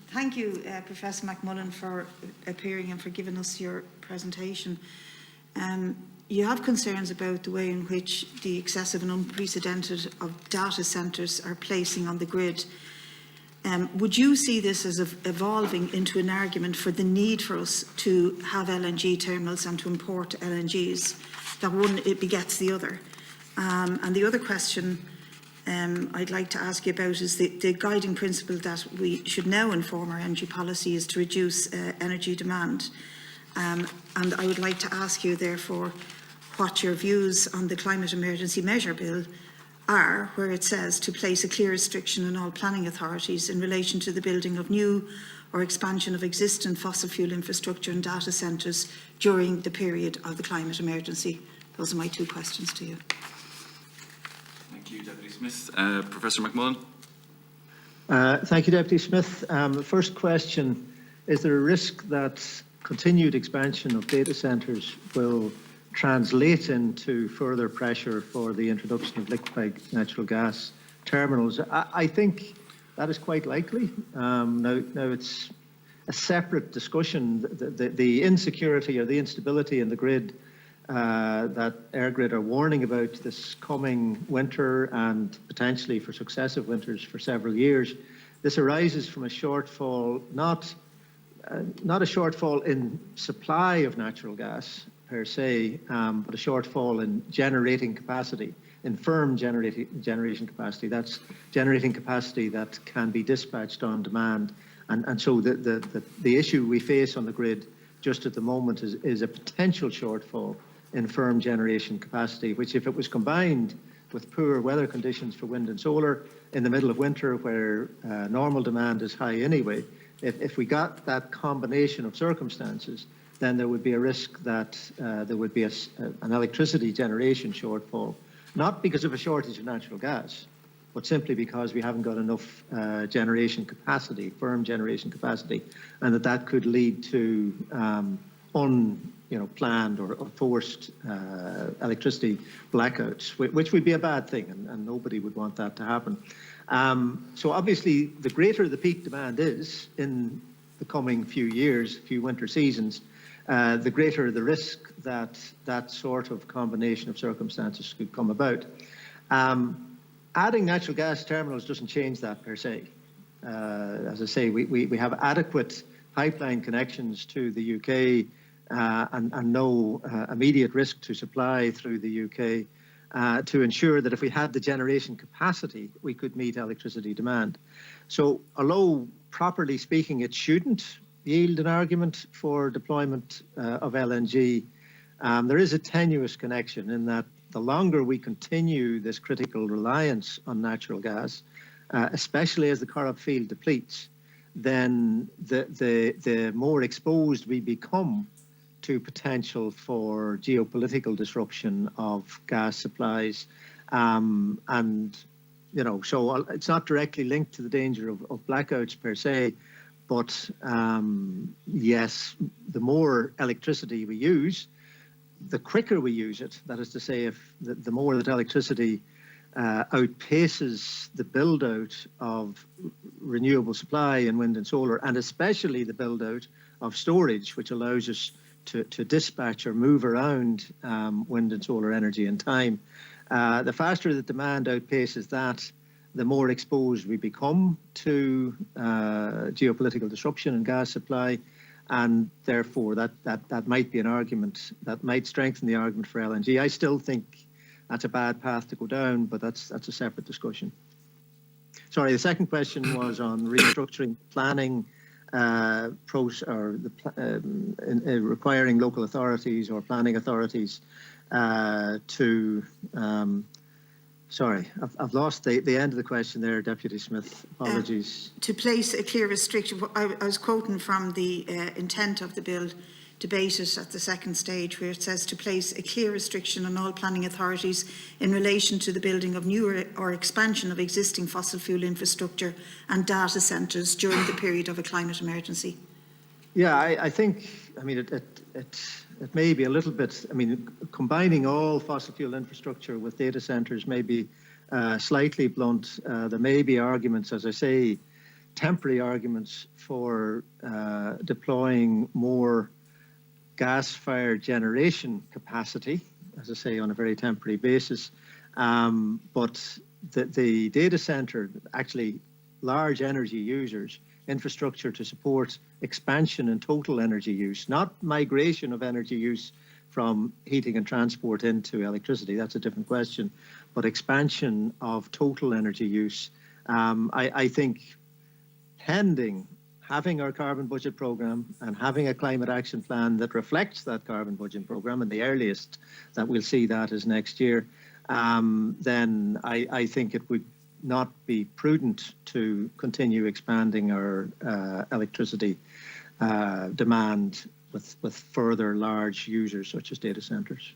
Thank you, Professor McMullen, for appearing and for giving us your presentation. You have concerns about the way in which the excessive and unprecedented of data centres are placing on the grid. Would you see this as evolving into an argument for the need for us to have LNG terminals and to import LNGs, that one it begets the other? And the other question I'd like to ask you about is the guiding principle that we should now inform our energy policy is to reduce energy demand. And I would like to ask you, therefore, what your views on the Climate Emergency Measure Bill are, where it says to place a clear restriction on all planning authorities in relation to the building of new or expansion of existing fossil fuel infrastructure and data centres during the period of the climate emergency. Those are my two questions to you. Thank you, Deputy Smith. Professor McMullen. Thank you, Deputy Smith. The first question, is there a risk that continued expansion of data centres will translate into further pressure for the introduction of liquefied natural gas terminals? I think that is quite likely. Now it's a separate discussion. The insecurity or the instability in the grid that EirGrid are warning about this coming winter and potentially for successive winters for several years, this arises from a shortfall, not a shortfall in supply of natural gas per se, but a shortfall in generating capacity, in firm generation capacity. That's generating capacity that can be dispatched on demand. And so the issue we face on the grid just at the moment is a potential shortfall in firm generation capacity, which if it was combined with poor weather conditions for wind and solar in the middle of winter where normal demand is high anyway, if we got that combination of circumstances, then there would be a risk that there would be an electricity generation shortfall, not because of a shortage of natural gas, but simply because we haven't got enough generation capacity, firm generation capacity, and that could lead to planned or forced electricity blackouts, which would be a bad thing, and nobody would want that to happen. So obviously, the greater the peak demand is in the coming few years, few winter seasons, the greater the risk that that sort of combination of circumstances could come about. Adding natural gas terminals doesn't change that per se. As I say, we have adequate pipeline connections to the UK and no immediate risk to supply through the UK to ensure that if we had the generation capacity, we could meet electricity demand. So although properly speaking, it shouldn't yield an argument for deployment of LNG, there is a tenuous connection in that the longer we continue this critical reliance on natural gas, especially as the Corrib field depletes, then the more exposed we become to potential for geopolitical disruption of gas supplies. And, so it's not directly linked to the danger of blackouts per se, but yes, the more electricity we use, the quicker we use it. That is to say, if the more that electricity outpaces the build out of renewable supply in wind and solar, and especially the build out of storage, which allows us to dispatch or move around wind and solar energy in time. The faster the demand outpaces that, the more exposed we become to geopolitical disruption in gas supply, and therefore that might be an argument that might strengthen the argument for LNG. I still think that's a bad path to go down, but that's a separate discussion. Sorry, the second question was on restructuring planning requiring local authorities or planning authorities to sorry, I've lost the end of the question there, Deputy Smith. Apologies. To place a clear restriction, I was quoting from the intent of the bill debated at the second stage, where it says to place a clear restriction on all planning authorities in relation to the building of new or expansion of existing fossil fuel infrastructure and data centres during the period of a climate emergency. Yeah, I think, it may be a little bit, combining all fossil fuel infrastructure with data centres may be slightly blunt. There may be arguments, as I say, temporary arguments for deploying more gas-fired generation capacity, as I say, on a very temporary basis. But the data center, actually large energy users, infrastructure to support expansion in total energy use, not migration of energy use from heating and transport into electricity, that's a different question, but expansion of total energy use. I think having our carbon budget programme and having a climate action plan that reflects that carbon budget programme, and the earliest that we'll see that is next year, then I think it would not be prudent to continue expanding our electricity demand with further large users such as data centres.